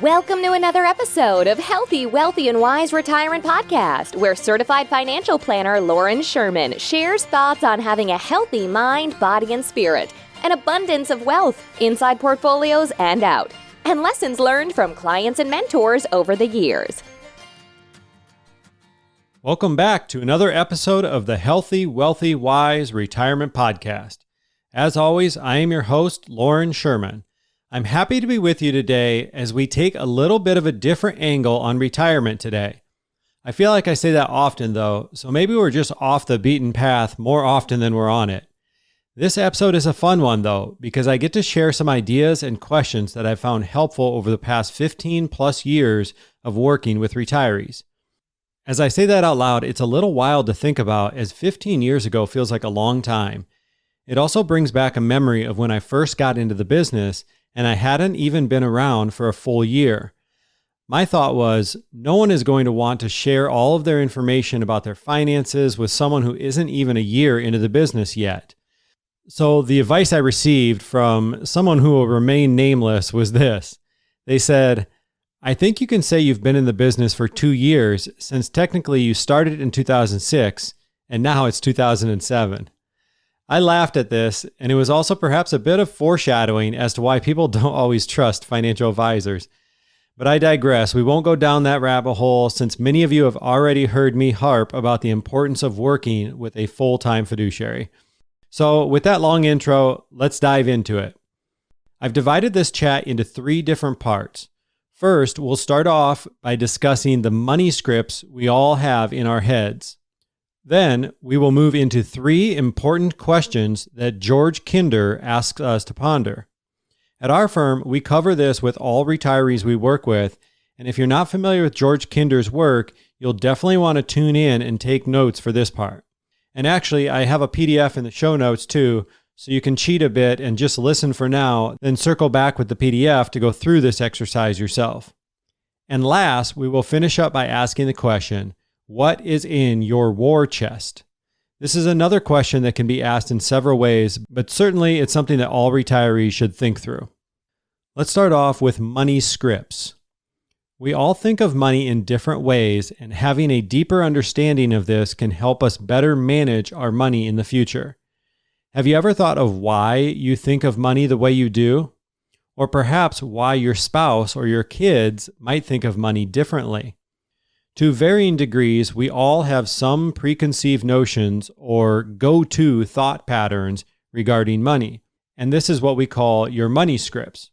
Welcome to another episode of Healthy, Wealthy, and Wise Retirement Podcast, where certified financial planner Lauren Sherman shares thoughts on having a healthy mind, body, and spirit, an abundance of wealth inside portfolios and out, and lessons learned from clients and mentors over the years. Welcome back to another episode of the Healthy, Wealthy, Wise Retirement Podcast. As always, I am your host, Lauren Sherman. I'm happy to be with you today as we take a little bit of a different angle on retirement today. I feel like I say that often though, so maybe we're just off the beaten path more often than we're on it. This episode is a fun one though, because I get to share some ideas and questions that I've found helpful over the past 15 plus years of working with retirees. As I say that out loud, it's a little wild to think about, as 15 years ago feels like a long time. It also brings back a memory of when I first got into the business and I hadn't even been around for a full year. My thought was, no one is going to want to share all of their information about their finances with someone who isn't even a year into the business yet. So the advice I received from someone who will remain nameless was this. They said, I think you can say you've been in the business for 2 years, since technically you started in 2006 and now it's 2007. I laughed at this, and it was also perhaps a bit of foreshadowing as to why people don't always trust financial advisors. But I digress. We won't go down that rabbit hole, since many of you have already heard me harp about the importance of working with a full-time fiduciary. So with that long intro, let's dive into it. I've divided this chat into 3 different parts. First, we'll start off by discussing the money scripts we all have in our heads. Then we will move into 3 important questions that George Kinder asks us to ponder. At our firm, we cover this with all retirees we work with, and if you're not familiar with George Kinder's work, you'll definitely want to tune in and take notes for this part. And actually, I have a PDF in the show notes too, so you can cheat a bit and just listen for now, then circle back with the PDF to go through this exercise yourself. And last, we will finish up by asking the question, what is in your war chest? This is another question that can be asked in several ways, but certainly it's something that all retirees should think through. Let's start off with money scripts. We all think of money in different ways, and having a deeper understanding of this can help us better manage our money in the future. Have you ever thought of why you think of money the way you do? Or perhaps why your spouse or your kids might think of money differently? To varying degrees, we all have some preconceived notions or go-to thought patterns regarding money, and this is what we call your money scripts.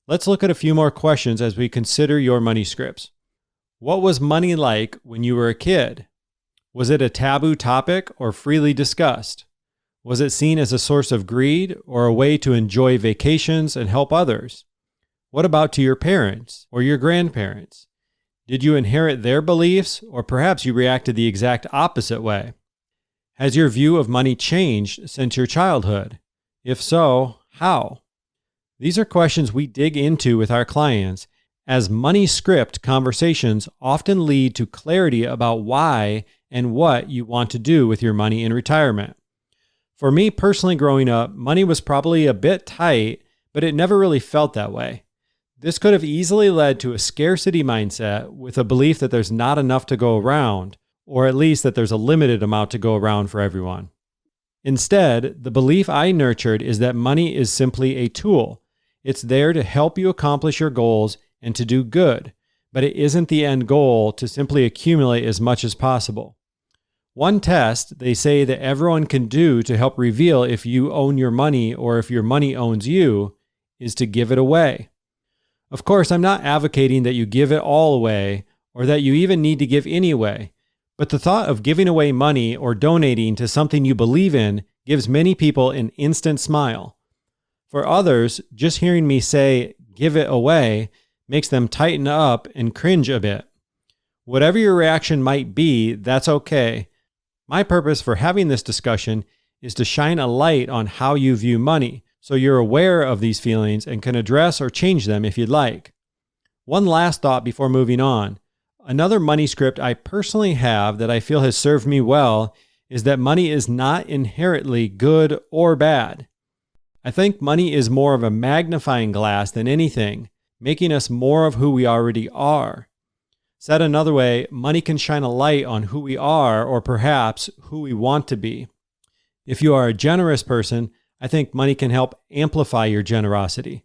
Let's look at a few more questions as we consider your money scripts. What was money like when you were a kid? Was it a taboo topic or freely discussed? Was it seen as a source of greed or a way to enjoy vacations and help others? What about to your parents or your grandparents? Did you inherit their beliefs, or perhaps you reacted the exact opposite way? Has your view of money changed since your childhood? If so, how? These are questions we dig into with our clients, as money script conversations often lead to clarity about why and what you want to do with your money in retirement. For me personally, growing up, money was probably a bit tight, but it never really felt that way. This could have easily led to a scarcity mindset with a belief that there's not enough to go around, or at least that there's a limited amount to go around for everyone. Instead, the belief I nurtured is that money is simply a tool. It's there to help you accomplish your goals and to do good, but it isn't the end goal to simply accumulate as much as possible. One test they say that everyone can do to help reveal if you own your money or if your money owns you is to give it away. Of course, I'm not advocating that you give it all away or that you even need to give any away, but the thought of giving away money or donating to something you believe in gives many people an instant smile. For others, just hearing me say, give it away, makes them tighten up and cringe a bit. Whatever your reaction might be, that's okay. My purpose for having this discussion is to shine a light on how you view money, so you're aware of these feelings and can address or change them if you'd like. One last thought before moving on. Another money script I personally have that I feel has served me well is that money is not inherently good or bad. I think money is more of a magnifying glass than anything, making us more of who we already are. Said another way, money can shine a light on who we are or perhaps who we want to be. If you are a generous person, I think money can help amplify your generosity.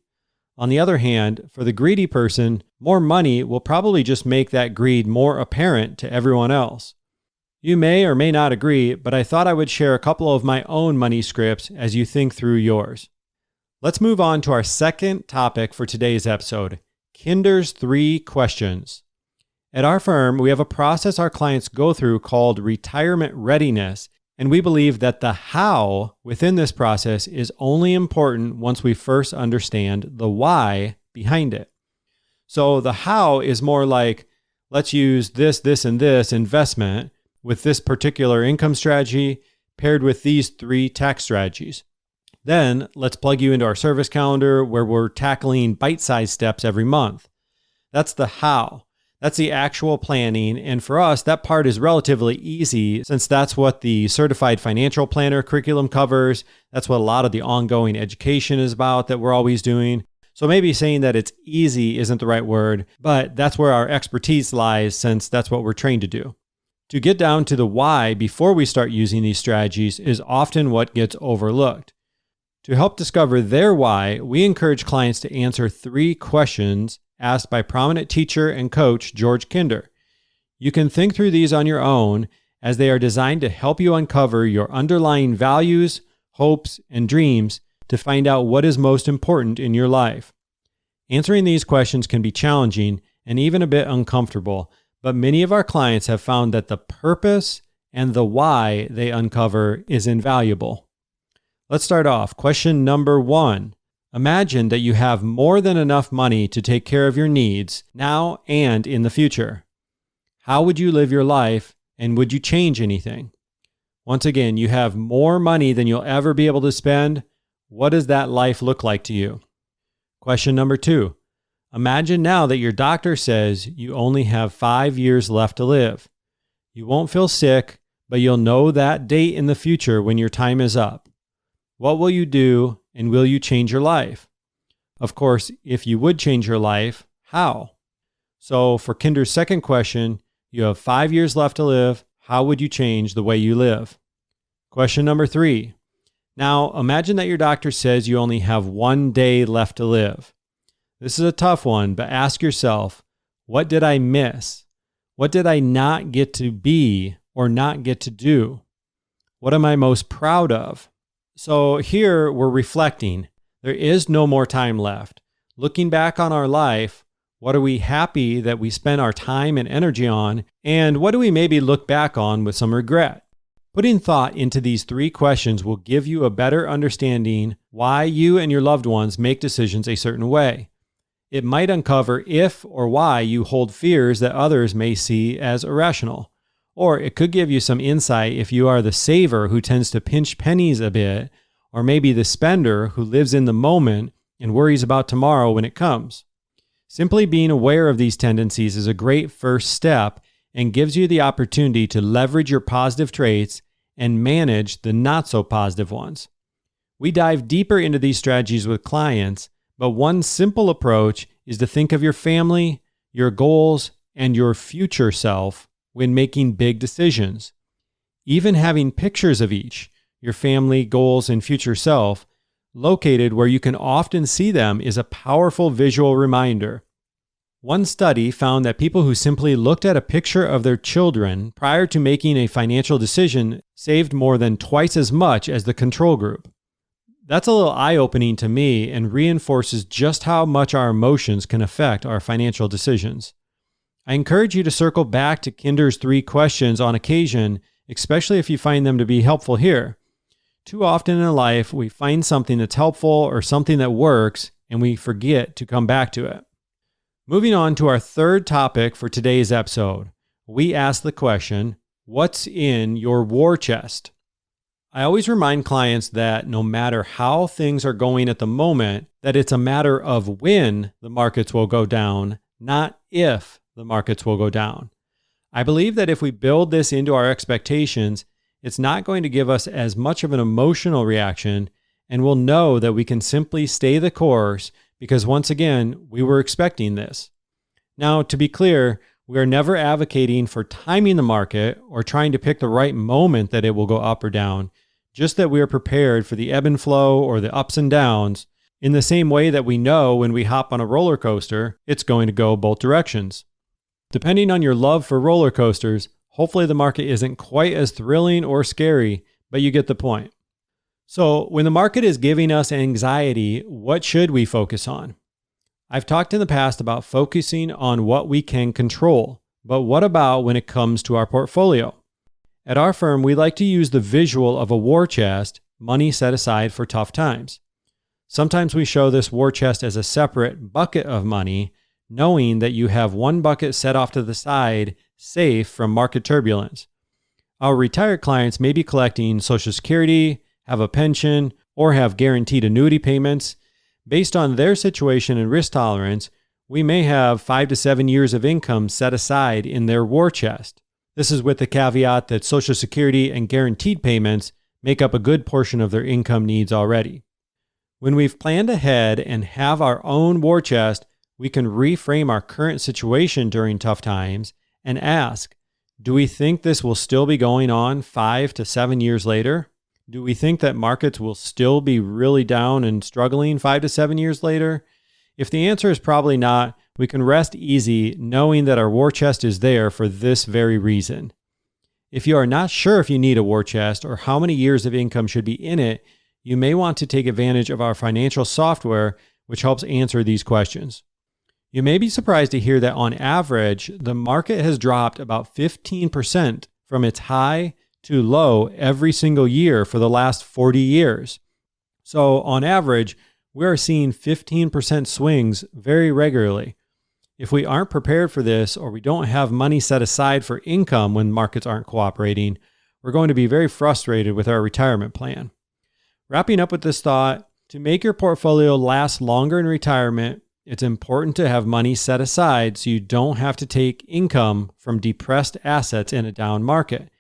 On the other hand, for the greedy person, more money will probably just make that greed more apparent to everyone else. You may or may not agree, but I thought I would share a couple of my own money scripts as you think through yours. Let's move on to our second topic for today's episode, Kinder's 3 questions. At our firm, we have a process our clients go through called retirement readiness, and we believe that the how within this process is only important once we first understand the why behind it. So the how is more like, let's use this, and this investment with this particular income strategy paired with these 3 tax strategies. Then let's plug you into our service calendar where we're tackling bite-sized steps every month. That's the how. That's the actual planning. And for us, that part is relatively easy since that's what the Certified Financial Planner curriculum covers. That's what a lot of the ongoing education is about that we're always doing. So maybe saying that it's easy isn't the right word, but that's where our expertise lies since that's what we're trained to do. To get down to the why before we start using these strategies is often what gets overlooked. To help discover their why, we encourage clients to answer 3 questions asked by prominent teacher and coach George Kinder. You can think through these on your own as they are designed to help you uncover your underlying values, hopes, and dreams to find out what is most important in your life. Answering these questions can be challenging and even a bit uncomfortable, but many of our clients have found that the purpose and the why they uncover is invaluable. Let's start off. Question number 1. Imagine that you have more than enough money to take care of your needs now and in the future. How would you live your life, and would you change anything? Once again, you have more money than you'll ever be able to spend. What does that life look like to you? Question number 2. Imagine now that your doctor says you only have 5 years left to live. You won't feel sick, but you'll know that date in the future when your time is up. What will you do, and will you change your life? Of course, if you would change your life, how? So for Kinder's second question, you have 5 years left to live. How would you change the way you live? Question number 3. Now, imagine that your doctor says you only have 1 day left to live. This is a tough one, but ask yourself, what did I miss? What did I not get to be or not get to do? What am I most proud of? So here we're reflecting. There is no more time left. Looking back on our life, what are we happy that we spent our time and energy on? And what do we maybe look back on with some regret? Putting thought into these 3 questions will give you a better understanding why you and your loved ones make decisions a certain way. It might uncover if or why you hold fears that others may see as irrational. Or it could give you some insight if you are the saver who tends to pinch pennies a bit, or maybe the spender who lives in the moment and worries about tomorrow when it comes. Simply being aware of these tendencies is a great first step and gives you the opportunity to leverage your positive traits and manage the not so positive ones. We dive deeper into these strategies with clients, but one simple approach is to think of your family, your goals, and your future self when making big decisions. Even having pictures of each, your family, goals, and future self, located where you can often see them is a powerful visual reminder. One study found that people who simply looked at a picture of their children prior to making a financial decision saved more than twice as much as the control group. That's a little eye-opening to me and reinforces just how much our emotions can affect our financial decisions. I encourage you to circle back to Kinder's 3 questions on occasion, especially if you find them to be helpful here. Too often in life, we find something that's helpful or something that works, and we forget to come back to it. Moving on to our third topic for today's episode, we ask the question, what's in your war chest? I always remind clients that no matter how things are going at the moment, that it's a matter of when the markets will go down, not if the markets will go down. I believe that if we build this into our expectations, it's not going to give us as much of an emotional reaction, and we'll know that we can simply stay the course because once again, we were expecting this. Now, to be clear, we are never advocating for timing the market or trying to pick the right moment that it will go up or down, just that we are prepared for the ebb and flow or the ups and downs in the same way that we know when we hop on a roller coaster, it's going to go both directions. Depending on your love for roller coasters, hopefully the market isn't quite as thrilling or scary, but you get the point. So when the market is giving us anxiety, what should we focus on? I've talked in the past about focusing on what we can control, but what about when it comes to our portfolio? At our firm, we like to use the visual of a war chest, money set aside for tough times. Sometimes we show this war chest as a separate bucket of money, knowing that you have one bucket set off to the side, safe from market turbulence. Our retired clients may be collecting Social Security, have a pension, or have guaranteed annuity payments. Based on their situation and risk tolerance, we may have 5 to 7 years of income set aside in their war chest. This is with the caveat that Social Security and guaranteed payments make up a good portion of their income needs already. When we've planned ahead and have our own war chest, we can reframe our current situation during tough times and ask, do we think this will still be going on 5 to 7 years later? Do we think that markets will still be really down and struggling 5 to 7 years later? If the answer is probably not, we can rest easy knowing that our war chest is there for this very reason. If you are not sure if you need a war chest or how many years of income should be in it, you may want to take advantage of our financial software, which helps answer these questions. You may be surprised to hear that on average, the market has dropped about 15% from its high to low every single year for the last 40 years. So on average, we are seeing 15% swings very regularly. If we aren't prepared for this or we don't have money set aside for income when markets aren't cooperating, we're going to be very frustrated with our retirement plan. Wrapping up with this thought, to make your portfolio last longer in retirement, it's important to have money set aside so you don't have to take income from depressed assets in a down market.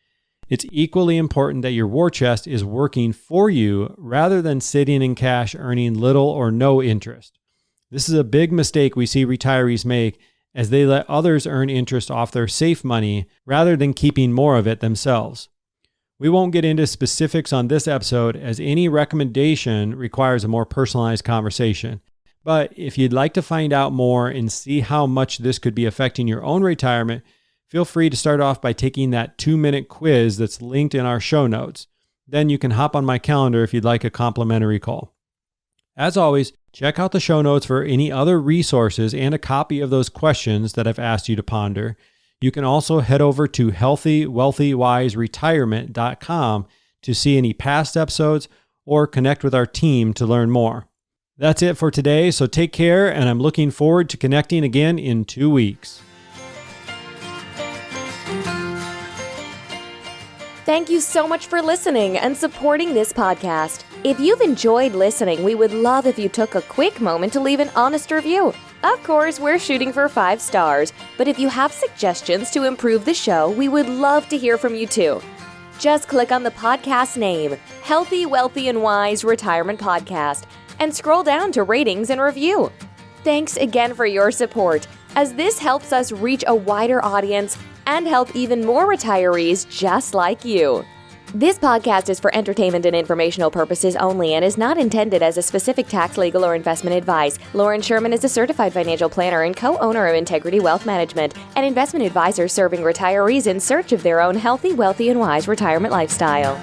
It's equally important that your war chest is working for you rather than sitting in cash earning little or no interest. This is a big mistake we see retirees make as they let others earn interest off their safe money rather than keeping more of it themselves. We won't get into specifics on this episode as any recommendation requires a more personalized conversation. But if you'd like to find out more and see how much this could be affecting your own retirement, feel free to start off by taking that 2-minute quiz that's linked in our show notes. Then you can hop on my calendar if you'd like a complimentary call. As always, check out the show notes for any other resources and a copy of those questions that I've asked you to ponder. You can also head over to healthywealthywiseretirement.com to see any past episodes or connect with our team to learn more. That's it for today, so take care, and I'm looking forward to connecting again in 2 weeks. Thank you so much for listening and supporting this podcast. If you've enjoyed listening, we would love if you took a quick moment to leave an honest review. Of course, we're shooting for 5 stars, but if you have suggestions to improve the show, we would love to hear from you too. Just click on the podcast name, Healthy, Wealthy, and Wise Retirement Podcast, and scroll down to ratings and review. Thanks again for your support, as this helps us reach a wider audience and help even more retirees just like you. This podcast is for entertainment and informational purposes only and is not intended as a specific tax, legal, or investment advice. Lauren Sherman is a certified financial planner and co-owner of Integrity Wealth Management, an investment advisor serving retirees in search of their own healthy, wealthy, and wise retirement lifestyle.